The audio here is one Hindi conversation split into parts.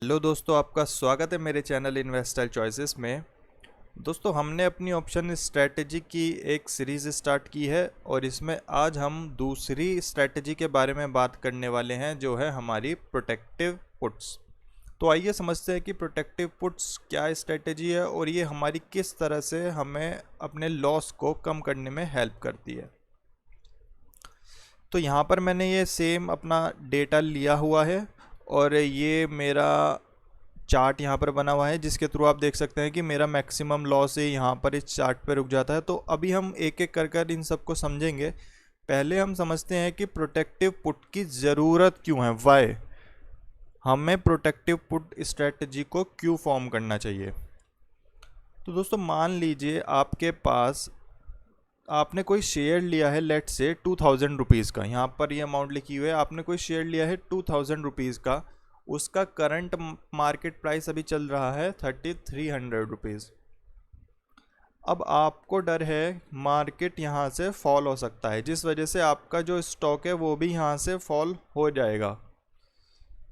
हेलो दोस्तों, आपका स्वागत है मेरे चैनल इन्वेस्टर चॉइसेस में। दोस्तों, हमने अपनी ऑप्शन स्ट्रैटेजी की एक सीरीज़ स्टार्ट की है और इसमें आज हम दूसरी स्ट्रैटेजी के बारे में बात करने वाले हैं, जो है हमारी प्रोटेक्टिव पुट्स। तो आइए समझते हैं कि प्रोटेक्टिव पुट्स क्या स्ट्रैटेजी है और ये हमारी किस तरह से हमें अपने लॉस को कम करने में हेल्प करती है। तो यहाँ पर मैंने ये सेम अपना डेटा लिया हुआ है और ये मेरा चार्ट यहाँ पर बना हुआ है, जिसके थ्रू आप देख सकते हैं कि मेरा मैक्सिमम लॉस है यहाँ पर इस चार्ट पे रुक जाता है। तो अभी हम एक एक कर इन सबको समझेंगे। पहले हम समझते हैं कि प्रोटेक्टिव पुट की ज़रूरत क्यों है, वाई हमें प्रोटेक्टिव पुट स्ट्रेटजी को क्यों फॉर्म करना चाहिए। तो दोस्तों, मान लीजिए आपके पास आपने कोई शेयर लिया है, लेट से 2000 रुपीज़ का। यहाँ पर ये अमाउंट लिखी हुई है, आपने कोई शेयर लिया है 2000 रुपीज़ का। उसका करंट मार्केट प्राइस अभी चल रहा है 3300 रुपीज़। अब आपको डर है मार्केट यहाँ से फॉल हो सकता है, जिस वजह से आपका जो स्टॉक है वो भी यहाँ से फॉल हो जाएगा।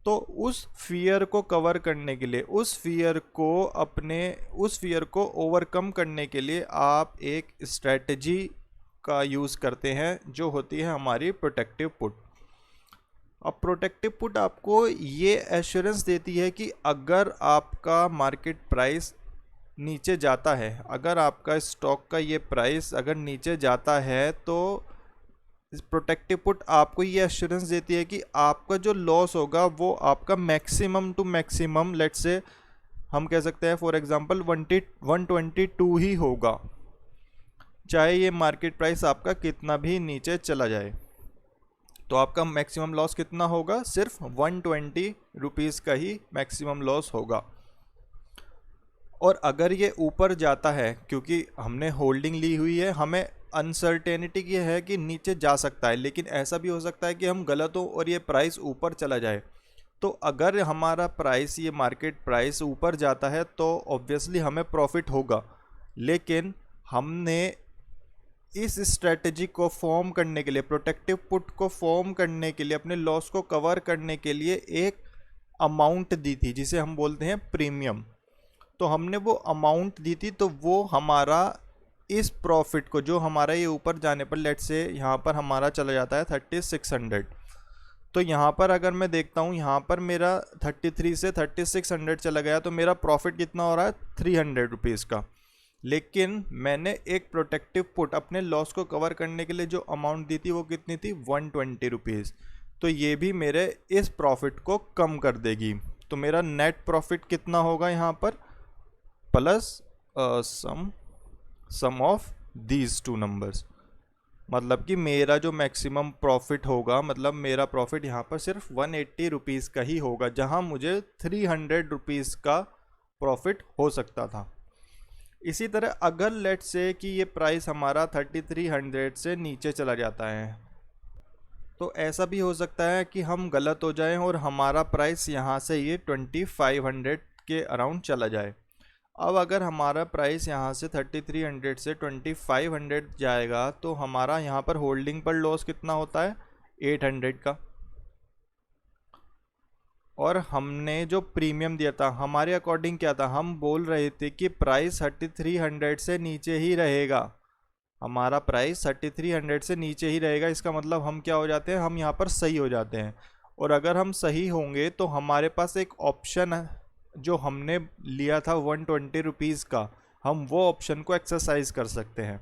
तो उस फियर को कवर करने के लिए, उस फियर को ओवरकम करने के लिए आप एक स्ट्रेटजी का यूज़ करते हैं, जो होती है हमारी प्रोटेक्टिव पुट। अब प्रोटेक्टिव पुट आपको ये एश्योरेंस देती है कि अगर आपका मार्केट प्राइस नीचे जाता है, अगर आपका स्टॉक का ये प्राइस अगर नीचे जाता है, तो प्रोटेक्टिव पुट आपको ये एश्योरेंस देती है कि आपका जो लॉस होगा वो आपका मैक्सिमम टू मैक्सिमम, लेट से हम कह सकते हैं फॉर एग्जांपल 122 ही होगा, चाहे ये मार्केट प्राइस आपका कितना भी नीचे चला जाए। तो आपका मैक्सिमम लॉस कितना होगा? सिर्फ 120 रुपीज़ का ही मैक्सिमम लॉस होगा। और अगर ये ऊपर जाता है, क्योंकि हमने होल्डिंग ली हुई है, हमें अनसर्टेनिटी की है कि नीचे जा सकता है, लेकिन ऐसा भी हो सकता है कि हम गलत हो और ये प्राइस ऊपर चला जाए। तो अगर हमारा प्राइस, ये मार्केट प्राइस ऊपर जाता है तो ऑब्वियसली हमें प्रॉफिट होगा, लेकिन हमने इस स्ट्रेटजी को फॉर्म करने के लिए, प्रोटेक्टिव पुट को फॉर्म करने के लिए, अपने लॉस को कवर करने के लिए एक अमाउंट दी थी, जिसे हम बोलते हैं प्रीमियम। तो हमने वो अमाउंट दी थी, तो वो हमारा इस प्रॉफिट को, जो हमारा ये ऊपर जाने पर, लेट से यहाँ पर हमारा चला जाता है 3600, तो यहाँ पर अगर मैं देखता हूँ, यहाँ पर मेरा 33 से 3600 चला गया, तो मेरा प्रॉफिट कितना हो रहा है? 300 रुपीज़ का। लेकिन मैंने एक प्रोटेक्टिव पुट अपने लॉस को कवर करने के लिए जो अमाउंट दी थी वो कितनी थी? 120 रुपीज़। तो ये भी मेरे इस प्रॉफिट को कम कर देगी। तो मेरा नेट प्रॉफिट कितना होगा यहाँ पर? Plus sum of these two numbers. मतलब कि मेरा जो मैक्सिमम प्रॉफिट होगा, मतलब मेरा प्रॉफिट यहाँ पर सिर्फ 180 रुपीज़ का ही होगा, जहाँ मुझे 300 रुपीज़ का प्रॉफिट हो सकता था। इसी तरह अगर लेट से कि ये प्राइस हमारा 3300 से नीचे चला जाता है, तो ऐसा भी हो सकता है कि हम गलत हो जाएं और हमारा प्राइस यहाँ से ये 2500 के अराउंड चला जाए। अब अगर हमारा प्राइस यहाँ से 3300 से 2500 जाएगा, तो हमारा यहाँ पर होल्डिंग पर लॉस कितना होता है? 800 का। और हमने जो प्रीमियम दिया था, हमारे अकॉर्डिंग क्या था? हम बोल रहे थे कि प्राइस 3300 से नीचे ही रहेगा, हमारा प्राइस 3300 से नीचे ही रहेगा। इसका मतलब हम क्या हो जाते हैं? हम यहाँ पर सही हो जाते हैं। और अगर हम सही होंगे तो हमारे पास एक ऑप्शन है, जो हमने लिया था 120 रुपीज़ का, हम वो ऑप्शन को एक्सरसाइज कर सकते हैं।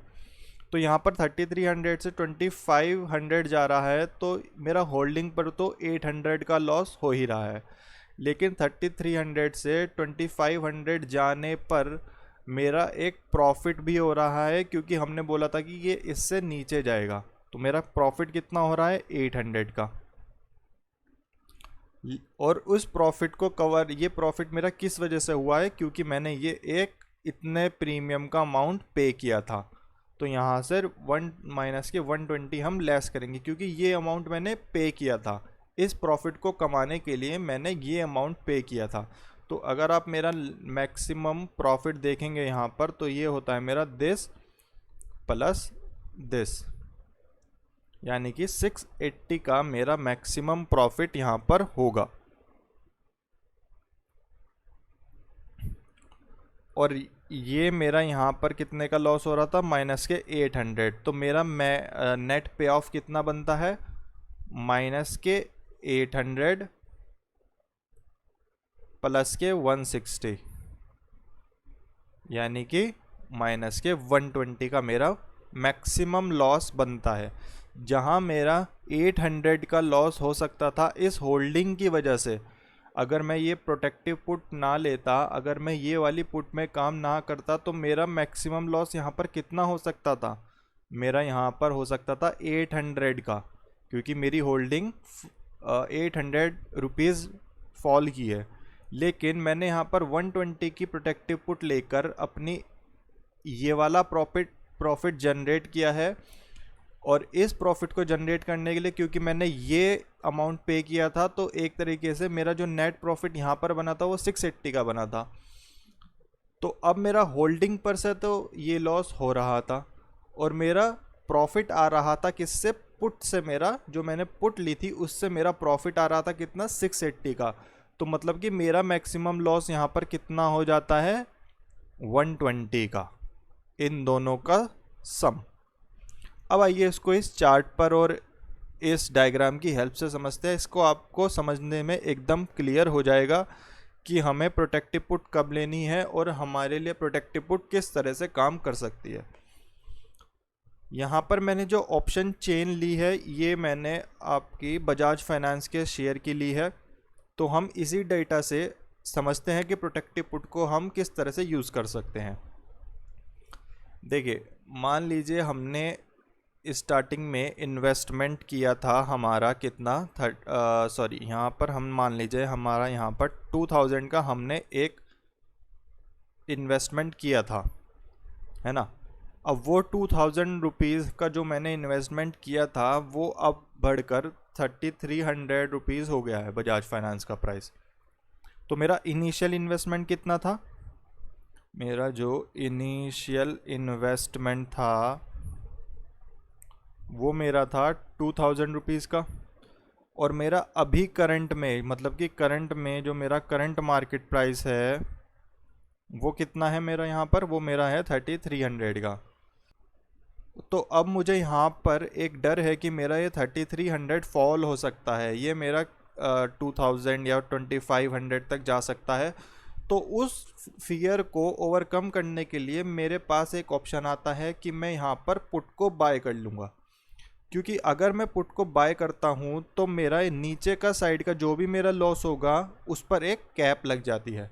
तो यहाँ पर 3300 से 2500 जा रहा है, तो मेरा होल्डिंग पर तो 800 का लॉस हो ही रहा है। लेकिन 3300 से 2500 जाने पर मेरा एक प्रॉफिट भी हो रहा है, क्योंकि हमने बोला था कि ये इससे नीचे जाएगा। तो मेरा प्रॉफिट कितना हो रहा है? 800 का। और उस प्रॉफिट को कवर, ये प्रॉफिट मेरा किस वजह से हुआ है? क्योंकि मैंने ये एक इतने प्रीमियम का अमाउंट पे किया था। तो यहाँ से 1 माइनस के 120 हम लेस करेंगे, क्योंकि ये अमाउंट मैंने पे किया था। इस प्रॉफिट को कमाने के लिए मैंने ये अमाउंट पे किया था। तो अगर आप मेरा मैक्सिमम प्रॉफिट देखेंगे यहाँ पर, तो ये होता है मेरा दिस प्लस दिस, यानी कि 680 का मेरा मैक्सिमम प्रॉफिट यहाँ पर होगा। और ये मेरा यहाँ पर कितने का लॉस हो रहा था, माइनस के 800। तो मेरा नेट पे ऑफ कितना बनता है, माइनस के 800 प्लस के 160, यानी कि माइनस के 120 का मेरा मैक्सिमम लॉस बनता है। जहां मेरा 800 का लॉस हो सकता था इस होल्डिंग की वजह से, अगर मैं ये प्रोटेक्टिव पुट ना लेता, अगर मैं ये वाली पुट में काम ना करता, तो मेरा मैक्सिमम लॉस यहाँ पर कितना हो सकता था, मेरा यहाँ पर हो सकता था 800 का, क्योंकि मेरी होल्डिंग 800 रुपीज़ फॉल की है। लेकिन मैंने यहाँ पर 120 की प्रोटेक्टिव पुट लेकर अपनी ये वाला प्रॉफिट जनरेट किया है। और इस प्रॉफिट को जनरेट करने के लिए, क्योंकि मैंने ये अमाउंट पे किया था, तो एक तरीके से मेरा जो नेट प्रॉफिट यहाँ पर बना था वो 680 का बना था। तो अब मेरा होल्डिंग पर से तो ये लॉस हो रहा था और मेरा प्रॉफिट आ रहा था किससे, पुट से। मेरा जो मैंने पुट ली थी उससे मेरा प्रॉफिट आ रहा था कितना, 680 का। तो मतलब कि मेरा मैक्सिमम लॉस यहाँ पर कितना हो जाता है, 120 का, इन दोनों का सम। अब आइए इसको इस चार्ट पर और इस डायग्राम की हेल्प से समझते हैं। इसको आपको समझने में एकदम क्लियर हो जाएगा कि हमें प्रोटेक्टिव पुट कब लेनी है और हमारे लिए प्रोटेक्टिव पुट किस तरह से काम कर सकती है। यहाँ पर मैंने जो ऑप्शन चेन ली है ये मैंने आपकी बजाज फाइनेंस के शेयर की ली है। तो हम इसी डेटा से समझते हैं कि प्रोटेक्टिव पुट को हम किस तरह से यूज़ कर सकते हैं। देखिए, मान लीजिए हमने स्टार्टिंग में इन्वेस्टमेंट किया था हमारा कितना, यहाँ पर हम मान लीजिए हमारा यहाँ पर 2000 का हमने एक इन्वेस्टमेंट किया था, है ना। अब वो 2000 रुपीज़ का जो मैंने इन्वेस्टमेंट किया था वो अब बढ़कर 3300 रुपीज़ हो गया है बजाज फाइनेंस का प्राइस। तो मेरा इनिशियल इन्वेस्टमेंट कितना था, मेरा जो इनिशियल इन्वेस्टमेंट था वो मेरा था 2000 रुपीज़ का। और मेरा अभी करंट में, मतलब कि करंट में जो मेरा करंट मार्केट प्राइस है वो कितना है मेरा यहाँ पर, वो मेरा है 3300 का। तो अब मुझे यहाँ पर एक डर है कि मेरा ये 3300 फॉल हो सकता है, ये मेरा 2000 या 2500 तक जा सकता है। तो उस फियर को ओवरकम करने के लिए मेरे पास एक ऑप्शन आता है कि मैं यहाँ पर पुट को बाय कर लूँगा। क्योंकि अगर मैं पुट को बाय करता हूँ तो मेरा नीचे का साइड का जो भी मेरा लॉस होगा उस पर एक कैप लग जाती है।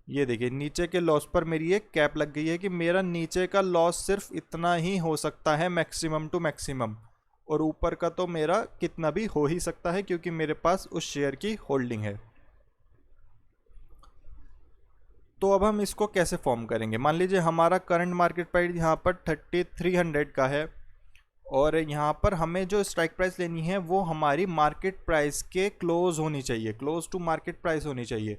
ये देखिए, नीचे के लॉस पर मेरी एक कैप लग गई है कि मेरा नीचे का लॉस सिर्फ इतना ही हो सकता है मैक्सिमम टू मैक्सिमम, और ऊपर का तो मेरा कितना भी हो ही सकता है क्योंकि मेरे पास उस शेयर की होल्डिंग है। तो अब हम इसको कैसे फॉर्म करेंगे। मान लीजिए हमारा करंट मार्केट प्राइस यहाँ पर 3300 का है और यहाँ पर हमें जो स्ट्राइक प्राइस लेनी है वो हमारी मार्केट प्राइस के क्लोज होनी चाहिए, क्लोज टू मार्केट प्राइस होनी चाहिए।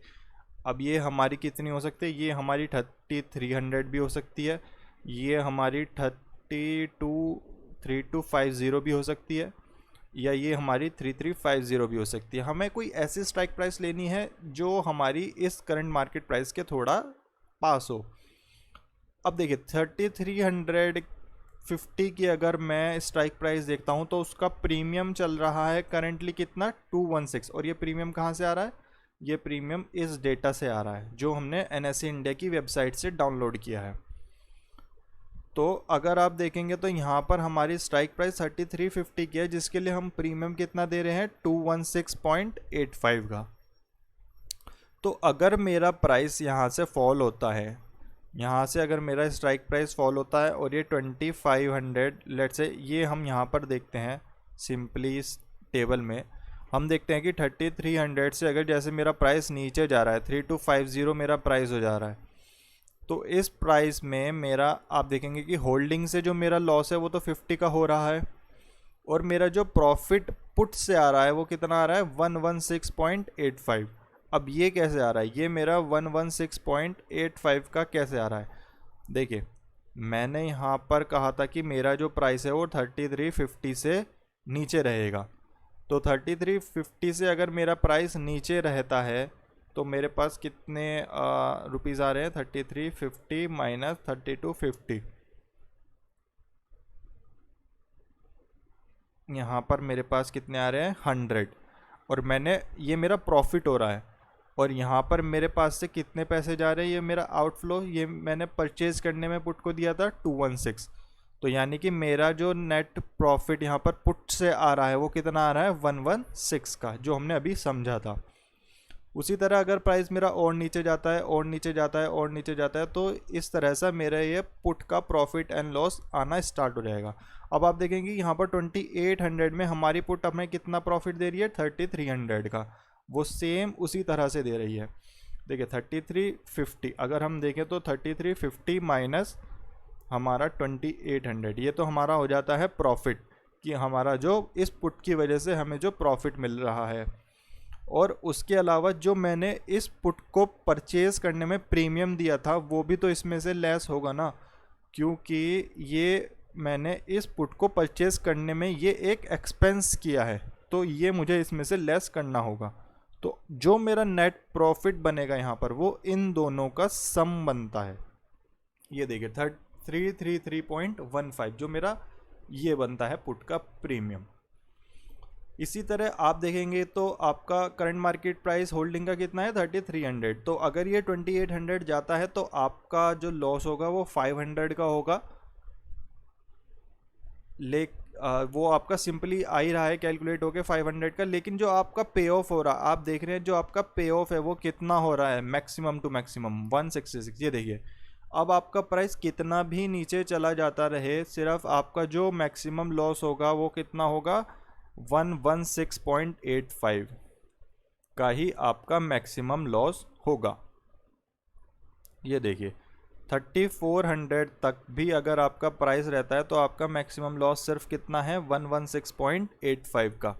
अब ये हमारी कितनी हो सकती है, ये हमारी 3300 भी हो सकती है, ये हमारी 3250 भी हो सकती है, या ये हमारी 3350 भी हो सकती है। हमें कोई ऐसी स्ट्राइक प्राइस लेनी है जो हमारी इस करंट मार्केट प्राइस के थोड़ा पास हो। अब देखिए 3350 की अगर मैं स्ट्राइक प्राइस देखता हूँ तो उसका प्रीमियम चल रहा है करंटली कितना, 216। और ये प्रीमियम कहाँ से आ रहा है, ये प्रीमियम इस डेटा से आ रहा है जो हमने NSE इंडिया की वेबसाइट से डाउनलोड किया है। तो अगर आप देखेंगे तो यहाँ पर हमारी स्ट्राइक प्राइस 3350 की है जिसके लिए हम प्रीमियम कितना दे रहे हैं, 216.85 का। तो अगर मेरा प्राइस यहाँ से फॉल होता है, यहाँ से अगर मेरा स्ट्राइक प्राइस फॉल होता है और ये 2500 लेट्स से, ये हम यहाँ पर देखते हैं सिंपली इस टेबल में हम देखते हैं कि 3300 से अगर जैसे मेरा प्राइस नीचे जा रहा है, 3250 मेरा प्राइस हो जा रहा है, तो इस प्राइस में मेरा आप देखेंगे कि होल्डिंग से जो मेरा लॉस है वो तो 50 का हो रहा है और मेरा जो प्रॉफिट पुट से आ रहा है वो कितना आ रहा है, 116.85। अब ये कैसे आ रहा है, ये मेरा 116.85 का कैसे आ रहा है। देखिए, मैंने यहाँ पर कहा था कि मेरा जो प्राइस है वो 3350 से नीचे रहेगा। तो 3350 से अगर मेरा प्राइस नीचे रहता है तो मेरे पास कितने रुपीज़ आ रहे हैं, 3350 माइनस 3250, यहाँ पर मेरे पास कितने आ रहे हैं 100, और मैंने ये मेरा प्रॉफिट हो रहा है, और यहाँ पर मेरे पास से कितने पैसे जा रहे हैं, ये मेरा आउटफ्लो, ये मैंने परचेज करने में पुट को दिया था 216, तो यानी कि मेरा जो नेट प्रॉफिट यहाँ पर पुट से आ रहा है वो कितना आ रहा है 116 का, जो हमने अभी समझा था। उसी तरह अगर प्राइस मेरा और नीचे जाता है और नीचे जाता है और नीचे जाता है, तो इस तरह से मेरा ये पुट का प्रॉफिट एंड लॉस आना स्टार्ट हो जाएगा। अब आप देखेंगे यहाँ पर 2800 में हमारी पुट हमें कितना प्रॉफिट दे रही है, 3300 का, वो सेम उसी तरह से दे रही है। देखिए 3350, अगर हम देखें तो 3350 माइनस हमारा 2800, ये तो हमारा हो जाता है प्रॉफिट, कि हमारा जो इस पुट की वजह से हमें जो प्रॉफिट मिल रहा है। और उसके अलावा जो मैंने इस पुट को परचेज़ करने में प्रीमियम दिया था वो भी तो इसमें से लेस होगा ना, क्योंकि ये मैंने इस पुट को परचेज़ करने में ये एक एक्सपेंस किया है, तो ये मुझे इसमें से लेस करना होगा। तो जो मेरा नेट प्रॉफिट बनेगा यहाँ पर वो इन दोनों का सम बनता है। ये देखिए 333.15 जो मेरा ये बनता है पुट का प्रीमियम। इसी तरह आप देखेंगे तो आपका करंट मार्केट प्राइस होल्डिंग का कितना है 3300, तो अगर ये 2800 जाता है तो आपका जो लॉस होगा वो 500 का होगा। वो आपका सिंपली आ ही रहा है कैलकुलेट होके 500 का, लेकिन जो आपका पे ऑफ हो रहा, आप देख रहे हैं जो आपका पे ऑफ है वो कितना हो रहा है, मैक्सिमम टू मैक्सिमम 166। ये देखिए अब आपका प्राइस कितना भी नीचे चला जाता रहे, सिर्फ आपका जो मैक्सिमम लॉस होगा वो कितना होगा 116.85 का ही आपका मैक्सिमम लॉस होगा। ये देखिए 3400 तक भी अगर आपका प्राइस रहता है तो आपका मैक्सिमम लॉस सिर्फ कितना है 116.85 का।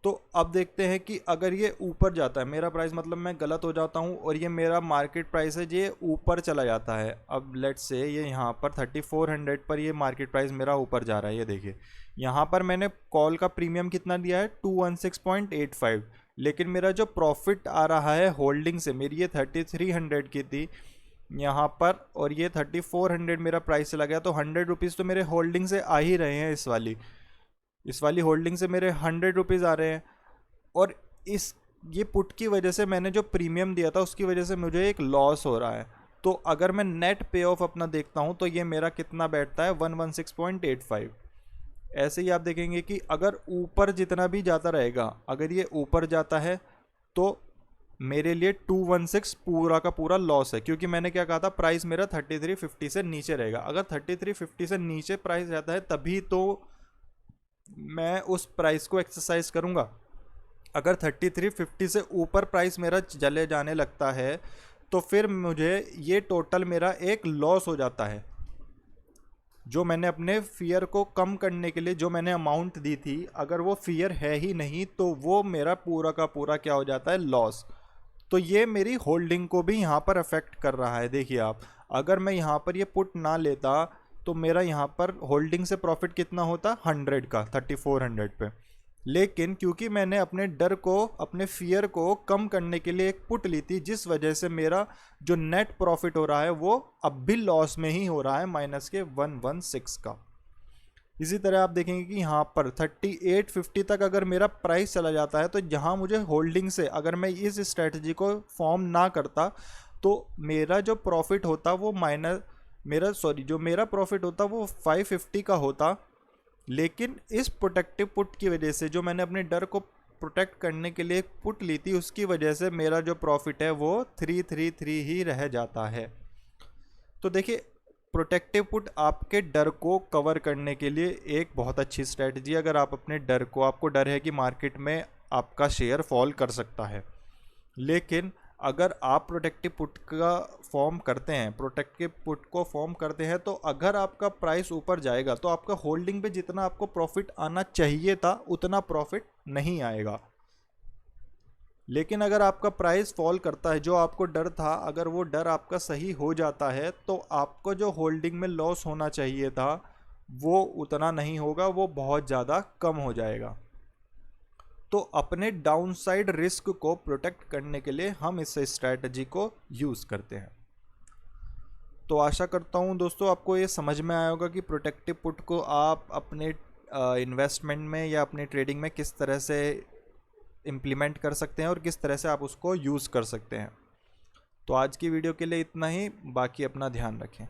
तो अब देखते हैं कि अगर ये ऊपर जाता है मेरा प्राइस, मतलब मैं गलत हो जाता हूँ और ये मेरा मार्केट प्राइस है ये ऊपर चला जाता है। अब लेट्स से ये यहाँ पर 3400 पर ये मार्केट प्राइस मेरा ऊपर जा रहा है। ये देखिए यहाँ पर मैंने कॉल का प्रीमियम कितना दिया है 216.85, लेकिन मेरा जो प्रॉफिट आ रहा है होल्डिंग से, मेरी ये 3300 की थी यहाँ पर और ये 3400 मेरा प्राइस चला गया, तो 100 रुपीज़ तो मेरे होल्डिंग से आ ही रहे हैं। इस वाली होल्डिंग से मेरे 100 रुपीज़ आ रहे हैं, और ये पुट की वजह से मैंने जो प्रीमियम दिया था उसकी वजह से मुझे एक लॉस हो रहा है। तो अगर मैं नेट पे ऑफ अपना देखता हूँ तो ये मेरा कितना बैठता है 116.85। ऐसे ही आप देखेंगे कि अगर ऊपर जितना भी जाता रहेगा, अगर ये ऊपर जाता है तो मेरे लिए 216 पूरा का पूरा लॉस है, क्योंकि मैंने क्या कहा था प्राइस मेरा 3350 से नीचे रहेगा। अगर 3350 से नीचे प्राइस रहता है तभी तो मैं उस प्राइस को एक्सरसाइज करूंगा। अगर 3350 से ऊपर प्राइस मेरा चले जाने लगता है तो फिर मुझे ये टोटल मेरा एक लॉस हो जाता है। जो मैंने अपने फियर को कम करने के लिए जो मैंने अमाउंट दी थी, अगर वो फियर है ही नहीं तो वो मेरा पूरा का पूरा क्या हो जाता है, लॉस। तो ये मेरी होल्डिंग को भी यहाँ पर अफेक्ट कर रहा है। देखिए आप, अगर मैं यहाँ पर ये पुट ना लेता तो मेरा यहाँ पर होल्डिंग से प्रॉफिट कितना होता 100 का 3400 पे, लेकिन क्योंकि मैंने अपने डर को, अपने फियर को कम करने के लिए एक पुट ली थी, जिस वजह से मेरा जो नेट प्रॉफिट हो रहा है वो अब भी लॉस में ही हो रहा है, माइनस के 116 का। इसी तरह आप देखेंगे कि यहाँ पर 3850 तक अगर मेरा प्राइस चला जाता है तो जहाँ मुझे होल्डिंग से, अगर मैं इस स्ट्रेटजी को फॉर्म ना करता तो मेरा जो प्रॉफिट होता वो जो मेरा प्रॉफिट होता वो 550 का होता। लेकिन इस प्रोटेक्टिव पुट की वजह से, जो मैंने अपने डर को प्रोटेक्ट करने के लिए एक पुट ली थी, उसकी वजह से मेरा जो प्रॉफिट है वो 333 ही रह जाता है। तो देखिए प्रोटेक्टिव पुट आपके डर को कवर करने के लिए एक बहुत अच्छी स्ट्रेटजी। अगर आप अपने डर को, आपको डर है कि मार्केट में आपका शेयर फॉल कर सकता है, लेकिन अगर आप प्रोटेक्टिव पुट का फॉर्म करते हैं, प्रोटेक्टिव पुट को फॉर्म करते हैं, तो अगर आपका प्राइस ऊपर जाएगा तो आपका होल्डिंग पे जितना आपको प्रॉफिट आना चाहिए था उतना प्रॉफिट नहीं आएगा। लेकिन अगर आपका प्राइस फॉल करता है, जो आपको डर था, अगर वो डर आपका सही हो जाता है तो आपको जो होल्डिंग में लॉस होना चाहिए था वो उतना नहीं होगा, वो बहुत ज़्यादा कम हो जाएगा। तो अपने डाउनसाइड रिस्क को प्रोटेक्ट करने के लिए हम इस स्ट्रैटेजी को यूज़ करते हैं। तो आशा करता हूँ दोस्तों आपको ये समझ में आया होगा कि प्रोटेक्टिव पुट को आप अपने इन्वेस्टमेंट में या अपने ट्रेडिंग में किस तरह से इम्प्लीमेंट कर सकते हैं और किस तरह से आप उसको यूज़ कर सकते हैं। तो आज की वीडियो के लिए इतना ही, बाकी अपना ध्यान रखें।